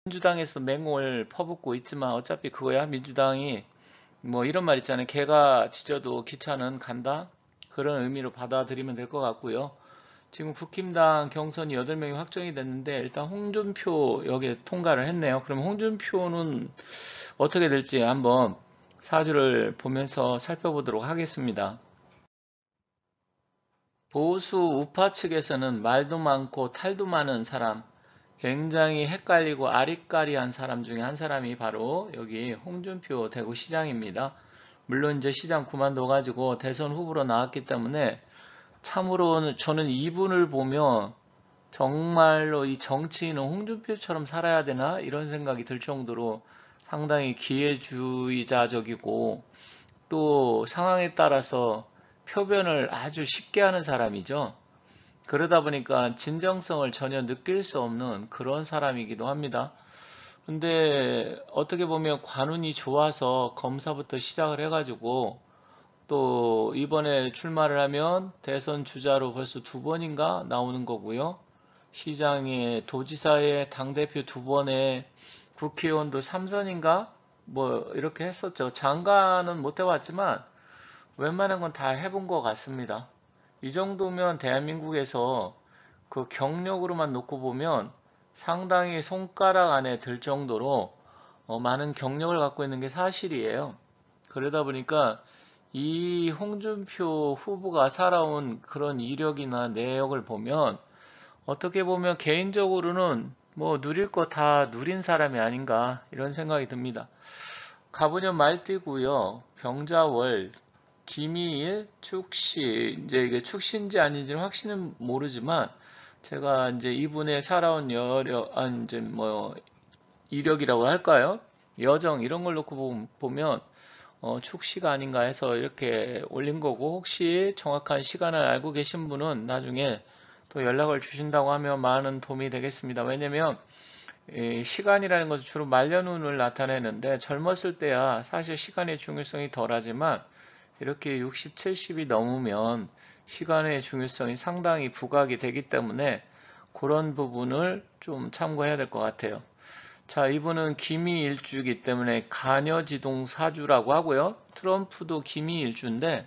민주당에서 맹공을 퍼붓고 있지만 어차피 그거야 민주당이 뭐 이런 말 있잖아요. 개가 짖어도 기차는 간다. 그런 의미로 받아들이면 될 것 같고요. 지금 국힘당 경선이 8명이 확정이 됐는데 일단 홍준표 여기에 통과를 했네요. 그럼 홍준표는 어떻게 될지 한번 사주를 보면서 살펴보도록 하겠습니다. 보수 우파 측에서는 말도 많고 탈도 많은 사람, 굉장히 헷갈리고 아리까리한 사람 중에 한 사람이 바로 여기 홍준표 대구시장입니다. 물론 이제 시장 그만둬가지고 대선 후보로 나왔기 때문에 참으로 저는 이분을 보면 정말로 이 정치인은 홍준표처럼 살아야 되나 이런 생각이 들 정도로 상당히 기회주의자적이고 또 상황에 따라서 표변을 아주 쉽게 하는 사람이죠. 그러다 보니까 진정성을 전혀 느낄 수 없는 그런 사람이기도 합니다. 근데 어떻게 보면 관운이 좋아서 검사부터 시작을 해가지고 또 이번에 출마를 하면 대선 주자로 벌써 2번인가 나오는 거고요. 시장에 도지사에 당대표 2번에 국회의원도 3선인가 뭐 이렇게 했었죠. 장관은 못 해봤지만 웬만한 건 다 해본 것 같습니다. 이 정도면 대한민국에서 그 경력으로만 놓고 보면 상당히 손가락 안에 들 정도로 많은 경력을 갖고 있는 게 사실이에요. 그러다 보니까 이 홍준표 후보가 살아온 그런 이력이나 내역을 보면 어떻게 보면 개인적으로는 뭐 누릴 거 다 누린 사람이 아닌가 이런 생각이 듭니다. 가보년 말띠고요. 병자월, 기미일, 축시, 이제 이게 축시인지 아닌지는 확신은 모르지만 제가 이제 이분의 살아온 여력, 아니 이제 뭐 이력이라고 할까요? 여정 이런 걸 놓고 보면 축시가 아닌가 해서 이렇게 올린 거고 혹시 정확한 시간을 알고 계신 분은 나중에 또 연락을 주신다고 하면 많은 도움이 되겠습니다. 왜냐면 이 시간이라는 것은 주로 말년운을 나타내는데 젊었을 때야 사실 시간의 중요성이 덜하지만 이렇게 60, 70이 넘으면 시간의 중요성이 상당히 부각이 되기 때문에 그런 부분을 좀 참고해야 될 것 같아요. 자, 이분은 기미일주이기 때문에 간여지동 사주라고 하고요. 트럼프도 기미일주인데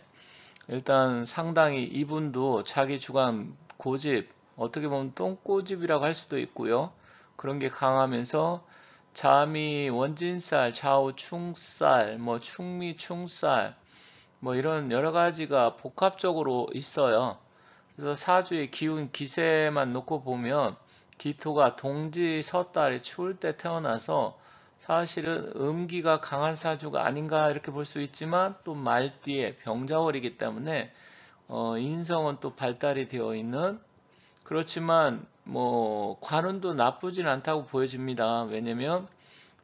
일단 상당히 이분도 자기 주관 고집, 어떻게 보면 똥꼬집이라고 할 수도 있고요. 그런 게 강하면서 자미 원진살, 좌우충살, 뭐 충미 충살, 뭐 이런 여러 가지가 복합적으로 있어요. 그래서 사주의 기운 기세만 놓고 보면 기토가 동지 섣달이 추울 때 태어나서 사실은 음기가 강한 사주가 아닌가 이렇게 볼 수 있지만 또 말띠에 병자월이기 때문에 인성은 또 발달이 되어 있는 그렇지만 뭐 관운도 나쁘진 않다고 보여집니다. 왜냐면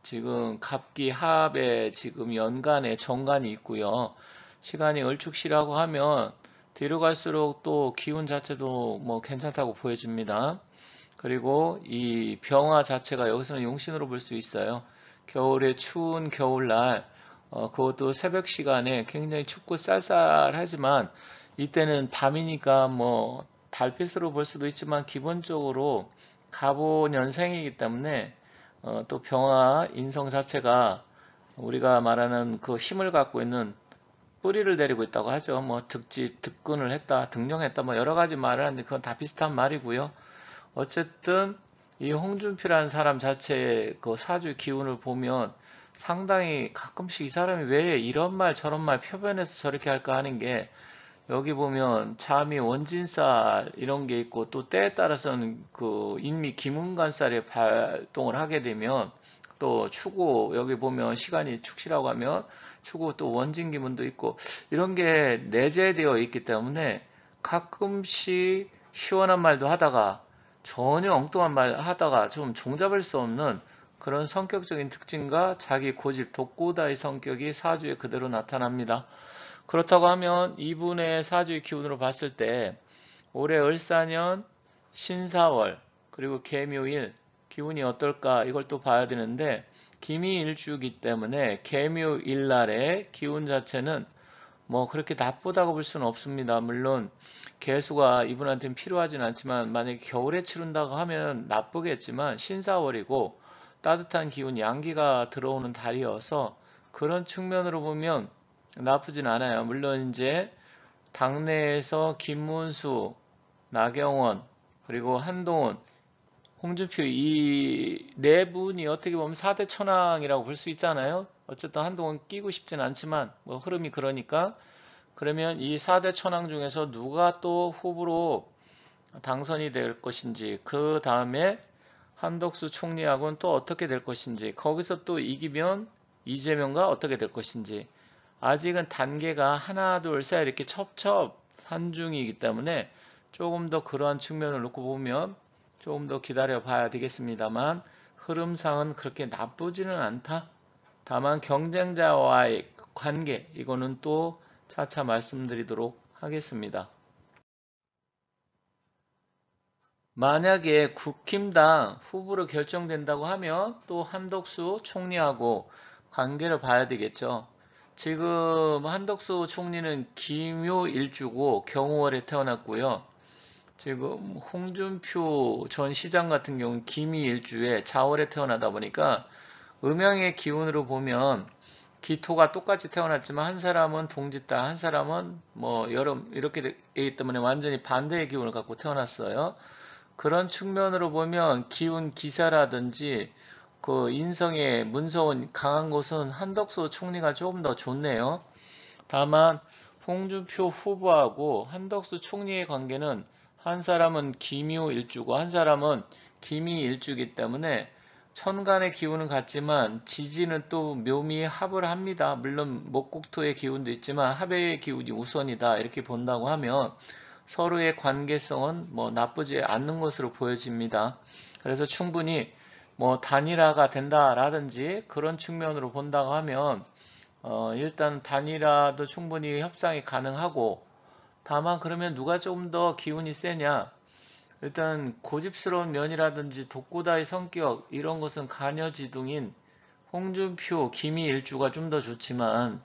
지금 갑기 합에 지금 연간에 정관이 있고요. 시간이 을축시라고 하면 뒤로 갈수록 또 기운 자체도 뭐 괜찮다고 보여집니다. 그리고 이 병화 자체가 여기서는 용신으로 볼 수 있어요. 겨울에 추운 겨울날 그것도 새벽 시간에 굉장히 춥고 쌀쌀하지만 이때는 밤이니까 뭐 달빛으로 볼 수도 있지만 기본적으로 갑오년생이기 때문에 또 병화 인성 자체가 우리가 말하는 그 힘을 갖고 있는 뿌리를 내리고 있다고 하죠. 뭐 득집, 득근을 했다, 등령했다, 뭐 여러 가지 말을 하는데 그건 다 비슷한 말이고요. 어쨌든 이 홍준표라는 사람 자체의 그 사주 기운을 보면 상당히 가끔씩 이 사람이 왜 이런 말 저런 말 표변해서 저렇게 할까 하는 게 여기 보면 잠이 원진살 이런 게 있고 또 때에 따라서는 그 인미 기문간살에 발동을 하게 되면 또 추고 여기 보면 시간이 축시라고 하면 추고 또 원진기문도 있고 이런 게 내재되어 있기 때문에 가끔씩 시원한 말도 하다가 전혀 엉뚱한 말 하다가 좀 종잡을 수 없는 그런 성격적인 특징과 자기 고집, 독고다의 성격이 사주에 그대로 나타납니다. 그렇다고 하면 이분의 사주의 기운으로 봤을 때 올해 을사년 신사월 그리고 계묘일 기운이 어떨까 이걸 또 봐야 되는데 기미일주이기 때문에 계묘일날의 기운 자체는 뭐 그렇게 나쁘다고 볼 수는 없습니다. 물론 개수가 이분한테는 필요하진 않지만 만약에 겨울에 치른다고 하면 나쁘겠지만 신사월이고 따뜻한 기운, 양기가 들어오는 달이어서 그런 측면으로 보면 나쁘진 않아요. 물론 이제 당내에서 김문수, 나경원, 그리고 한동훈, 홍준표 이 네 분이 어떻게 보면 4대 천왕이라고 볼 수 있잖아요. 어쨌든 한동훈 끼고 싶진 않지만 뭐 흐름이 그러니까 그러면 이 4대 천왕 중에서 누가 또 후보로 당선이 될 것인지 그 다음에 한덕수 총리하고는 또 어떻게 될 것인지 거기서 또 이기면 이재명과 어떻게 될 것인지 아직은 단계가 하나 둘 셋 이렇게 첩첩한 중이기 때문에 조금 더 그러한 측면을 놓고 보면 조금 더 기다려 봐야 되겠습니다만 흐름상은 그렇게 나쁘지는 않다. 다만 경쟁자와의 관계 이거는 또 차차 말씀드리도록 하겠습니다. 만약에 국힘당 후보로 결정된다고 하면 또 한덕수 총리하고 관계를 봐야 되겠죠. 지금 한덕수 총리는 김효일주고 경우월에 태어났고요. 지금 홍준표 전 시장 같은 경우는 김희일주에 자월에 태어나다 보니까 음양의 기운으로 보면 기토가 똑같이 태어났지만 한 사람은 동짓달, 한 사람은 뭐 여름 이렇게 되기 때문에 완전히 반대의 기운을 갖고 태어났어요. 그런 측면으로 보면 기운 기사라든지 그 인성의 문서운 강한 곳은 한덕수 총리가 조금 더 좋네요. 다만 홍준표 후보하고 한덕수 총리의 관계는 한 사람은 김효 일주고 한 사람은 김희 일주이기 때문에 천간의 기운은 같지만 지지는 또 묘미에 합을 합니다. 물론 목국토의 기운도 있지만 합의 기운이 우선이다 이렇게 본다고 하면 서로의 관계성은 뭐 나쁘지 않는 것으로 보여집니다. 그래서 충분히 뭐 단일화가 된다라든지 그런 측면으로 본다고 하면 일단 단일화도 충분히 협상이 가능하고 다만 그러면 누가 좀 더 기운이 세냐 일단 고집스러운 면이라든지 독고다의 성격 이런 것은 가녀지둥인 홍준표, 김희 일주가 좀 더 좋지만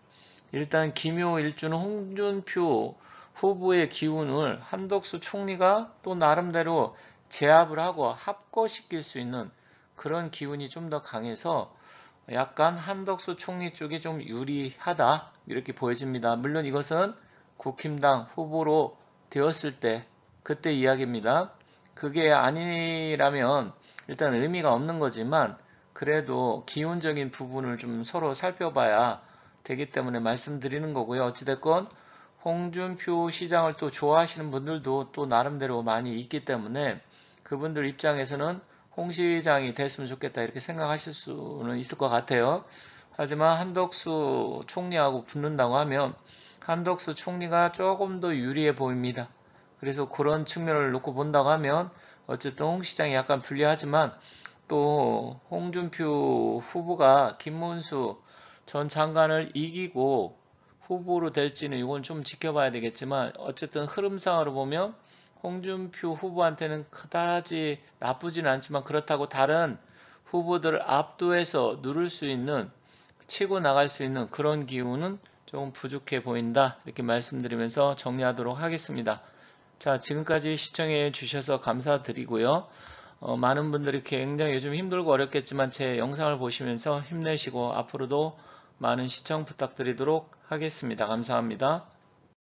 일단 김효 일주는 홍준표 후보의 기운을 한덕수 총리가 또 나름대로 제압을 하고 합거시킬 수 있는 그런 기운이 좀 더 강해서 약간 한덕수 총리 쪽이 좀 유리하다 이렇게 보여집니다. 물론 이것은 국힘당 후보로 되었을 때 그때 이야기입니다. 그게 아니라면 일단 의미가 없는 거지만 그래도 기운적인 부분을 좀 서로 살펴봐야 되기 때문에 말씀드리는 거고요. 어찌됐건 홍준표 시장을 또 좋아하시는 분들도 또 나름대로 많이 있기 때문에 그분들 입장에서는 홍 시장이 됐으면 좋겠다 이렇게 생각하실 수는 있을 것 같아요. 하지만 한덕수 총리하고 붙는다고 하면 한덕수 총리가 조금 더 유리해 보입니다. 그래서 그런 측면을 놓고 본다고 하면 어쨌든 홍 시장이 약간 불리하지만 또 홍준표 후보가 김문수 전 장관을 이기고 후보로 될지는 이건 좀 지켜봐야 되겠지만 어쨌든 흐름상으로 보면 홍준표 후보한테는 그다지 나쁘진 않지만 그렇다고 다른 후보들을 압도해서 누를 수 있는 치고 나갈 수 있는 그런 기운은 조금 부족해 보인다 이렇게 말씀드리면서 정리하도록 하겠습니다. 자, 지금까지 시청해 주셔서 감사드리고요. 많은 분들이 굉장히 요즘 힘들고 어렵겠지만 제 영상을 보시면서 힘내시고 앞으로도 많은 시청 부탁드리도록 하겠습니다. 감사합니다.